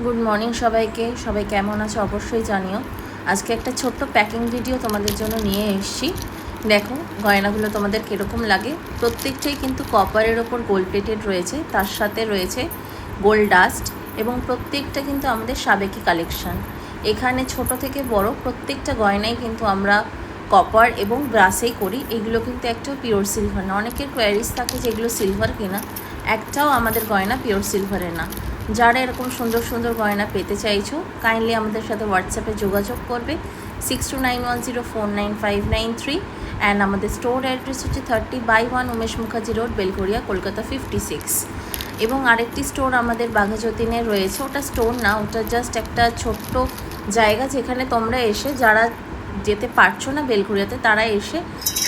Good morning সবাইকে। সবাই কেমন আছে অবশ্যই জানিও। আজকে একটা ছোট্ট প্যাকিং ভিডিও তোমাদের জন্য নিয়ে এসেছি। দেখো গয়নাগুলো তোমাদের কীরকম লাগে। প্রত্যেকটাই কিন্তু কপারের ওপর গোল্ড প্লেটেড রয়েছে, তার সাথে রয়েছে গোল্ড ডাস্ট এবং প্রত্যেকটা কিন্তু আমাদের সাবেকি কালেকশান। এখানে ছোট থেকে বড় প্রত্যেকটা গয়নাই কিন্তু আমরা কপার এবং ব্রাসেই করি। এগুলো কিন্তু একটাও পিওর সিলভার না। অনেকের কোয়ারিজ থাকে যে এগুলো সিলভার কিনা, একটাও আমাদের গয়না পিওর সিলভারের না। যারা এরকম সুন্দর সুন্দর গয়না পেতে চাইছো কাইন্ডলি আমাদের সাথে হোয়াটসঅ্যাপে যোগাযোগ করবে 6291049593 অ্যান্ড আমাদের স্টোর অ্যাড্রেস হচ্ছে 30/1 উমেশ মুখার্জি রোড, বেলঘরিয়া, কলকাতা 56। এবং আরেকটি স্টোর আমাদের বাঘাযতীনে রয়েছে। ওটা স্টোর না, ওটা জাস্ট একটা ছোট্ট জায়গা যেখানে তোমরা এসে, যারা যেতে পারছো না বেলঘরিয়াতে, তারা এসে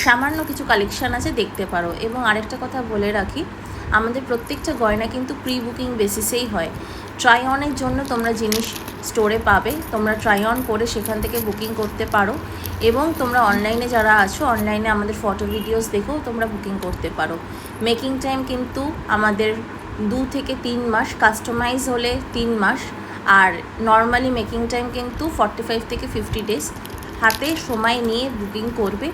সামান্য কিছু কালেকশান আছে দেখতে পারো। এবং আরেকটা কথা বলে রাখি, আমাদের প্রত্যেকটা গয়না কিন্তু প্রি বুকিং বেসিসেই হয়। ট্রাই অনের জন্য তোমরা জিনিস স্টোরে পাবে, তোমরা ট্রাই অন করে সেখান থেকে বুকিং করতে পারো। এবং তোমরা অনলাইনে যারা আছো, অনলাইনে আমাদের ফটো ভিডিওস দেখেও তোমরা বুকিং করতে পারো। মেকিং টাইম কিন্তু আমাদের 2 থেকে 3 মাস, কাস্টমাইজ হলে 3 মাস, আর নর্মালি মেকিং টাইম কিন্তু 45 থেকে 50 ডেজ। হাতে সময় নিয়ে বুকিং করবে,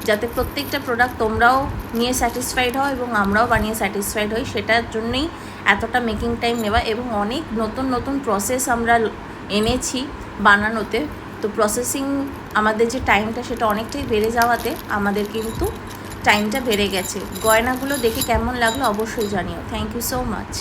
যাতে প্রত্যেকটা প্রোডাক্ট তোমরাও নিয়ে স্যাটিসফাইড হও এবং আমরাও বানিয়ে স্যাটিসফাইড হই। সেটার জন্যই এতটা মেকিং টাইম নেওয়া। এবং অনেক নতুন নতুন প্রসেস আমরা এনেছি বানানোতে, তো প্রসেসিং আমাদের যে টাইমটা সেটা অনেকটাই বেড়ে যাওয়াতে আমাদের কিন্তু টাইমটা বেড়ে গেছে। গয়নাগুলো দেখে কেমন লাগলো অবশ্যই জানিও। Thank you so much.